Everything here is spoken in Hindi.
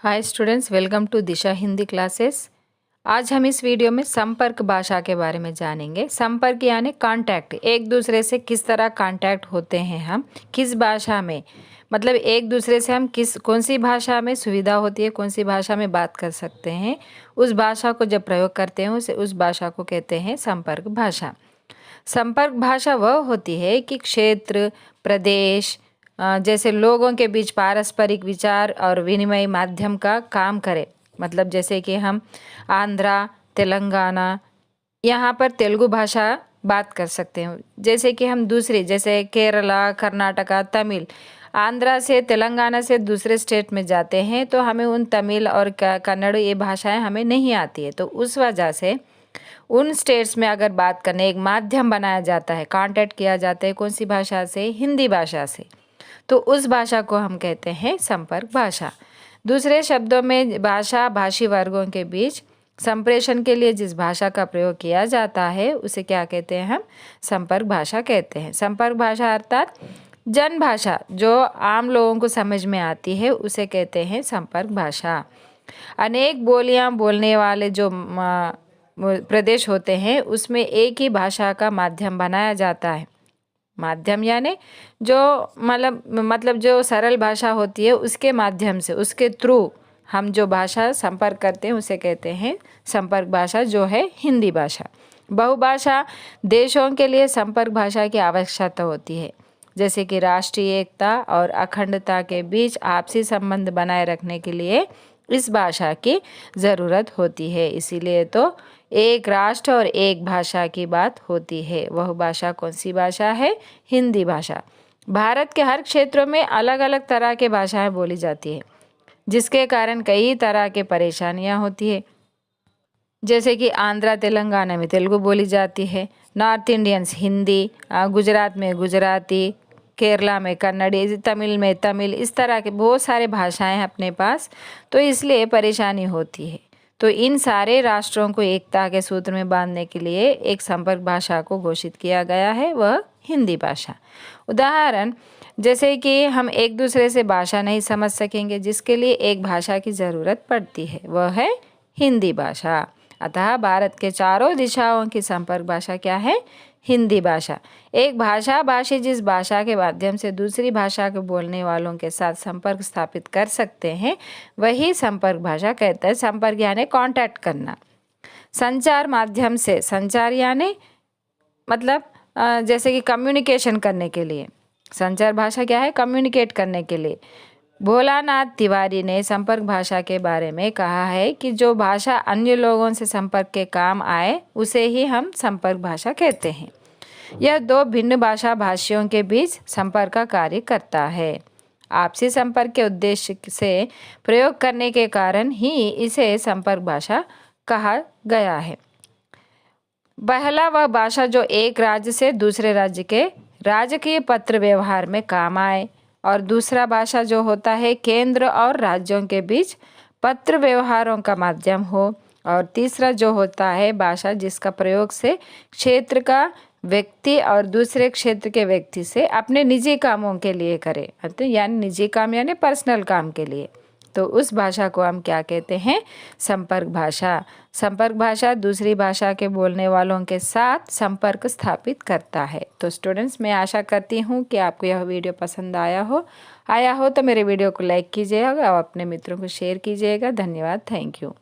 Hi students, welcome to Disha Hindi classes. आज हम इस वीडियो में संपर्क भाषा के बारे में जानेंगे। संपर्क यानी कांटेक्ट, एक दूसरे से किस तरह कांटेक्ट होते हैं हम, किस भाषा में, मतलब एक दूसरे से हम कौन सी भाषा में सुविधा होती है, कौन सी भाषा में बात कर सकते हैं, उस भाषा को जब प्रयोग करते हैं उस भाषा को कहते हैं संपर्क भाषा। संपर्क भाषा वह होती है कि क्षेत्र, प्रदेश जैसे लोगों के बीच पारस्परिक विचार और विनिमय माध्यम का काम करे। मतलब जैसे कि हम आंध्रा, तेलंगाना, यहाँ पर तेलुगु भाषा बात कर सकते हैं। जैसे कि हम दूसरी जैसे केरला, कर्नाटका, तमिल, आंध्रा से तेलंगाना से दूसरे स्टेट में जाते हैं तो हमें उन तमिल और कन्नड़ ये भाषाएं हमें नहीं आती है। तो उस वजह से उन स्टेट्स में अगर बात करने एक माध्यम बनाया जाता है, कांटेक्ट किया जाता है कौन सी भाषा से, हिंदी भाषा से, तो उस भाषा को हम कहते हैं संपर्क भाषा। दूसरे शब्दों में भाषा भाषी वर्गों के बीच संप्रेषण के लिए जिस भाषा का प्रयोग किया जाता है उसे क्या कहते हैं, हम संपर्क भाषा कहते हैं। संपर्क भाषा अर्थात जन भाषा जो आम लोगों को समझ में आती है उसे कहते हैं संपर्क भाषा। अनेक बोलियां बोलने वाले जो प्रदेश होते हैं उसमें एक ही भाषा का माध्यम बनाया जाता है। माध्यम यानी जो मतलब जो सरल भाषा होती है उसके माध्यम से, उसके थ्रू हम जो भाषा संपर्क करते हैं उसे कहते हैं संपर्क भाषा, जो है हिंदी भाषा। बहुभाषा देशों के लिए संपर्क भाषा की आवश्यकता होती है, जैसे कि राष्ट्रीय एकता और अखंडता के बीच आपसी संबंध बनाए रखने के लिए इस भाषा की ज़रूरत होती है। इसीलिए तो एक राष्ट्र और एक भाषा की बात होती है। वह भाषा कौन सी भाषा है, हिंदी भाषा। भारत के हर क्षेत्रों में अलग अलग तरह के भाषाएं बोली जाती है, जिसके कारण कई तरह के परेशानियां होती है। जैसे कि आंध्रा तेलंगाना में तेलुगु बोली जाती है, नॉर्थ इंडियंस हिंदी, गुजरात में गुजराती, केरला में कन्नड़ी, तमिल में तमिल, इस तरह के बहुत सारे भाषाएं हैं अपने पास, तो इसलिए परेशानी होती है। तो इन सारे राष्ट्रों को एकता के सूत्र में बांधने के लिए एक संपर्क भाषा को घोषित किया गया है, वह हिंदी भाषा। उदाहरण जैसे कि हम एक दूसरे से भाषा नहीं समझ सकेंगे, जिसके लिए एक भाषा की ज़रूरत पड़ती है, वह है हिंदी भाषा। अतः भारत के चारों दिशाओं की संपर्क भाषा क्या है, हिंदी भाषा। एक भाषा भाषी जिस भाषा के माध्यम से दूसरी भाषा के बोलने वालों के साथ संपर्क स्थापित कर सकते हैं वही संपर्क भाषा कहते हैं। संपर्क यानी कांटेक्ट करना। संचार माध्यम से, संचार यानी मतलब जैसे कि कम्युनिकेशन करने के लिए, संचार भाषा क्या है, कम्युनिकेट करने के लिए। भोलानाथ तिवारी ने संपर्क भाषा के बारे में कहा है कि जो भाषा अन्य लोगों से संपर्क के काम आए उसे ही हम संपर्क भाषा कहते हैं। यह दो भिन्न भाषा भाषियों के बीच संपर्क का कार्य करता है। आपसी संपर्क के उद्देश्य से प्रयोग करने के कारण ही इसे संपर्क भाषा कहा गया है। पहला वह भाषा जो एक राज्य से दूसरे राज्य के राजकीय पत्र व्यवहार में काम आए, और दूसरा भाषा जो होता है केंद्र और राज्यों के बीच पत्र व्यवहारों का माध्यम हो, और तीसरा जो होता है भाषा जिसका प्रयोग से क्षेत्र का व्यक्ति और दूसरे क्षेत्र के व्यक्ति से अपने निजी कामों के लिए करे, यानी निजी काम यानी पर्सनल काम के लिए, तो उस भाषा को हम क्या कहते हैं, संपर्क भाषा। संपर्क भाषा दूसरी भाषा के बोलने वालों के साथ संपर्क स्थापित करता है। तो स्टूडेंट्स, मैं आशा करती हूँ कि आपको यह वीडियो पसंद आया हो तो मेरे वीडियो को लाइक कीजिएगा और अपने मित्रों को शेयर कीजिएगा। धन्यवाद, थैंक यू।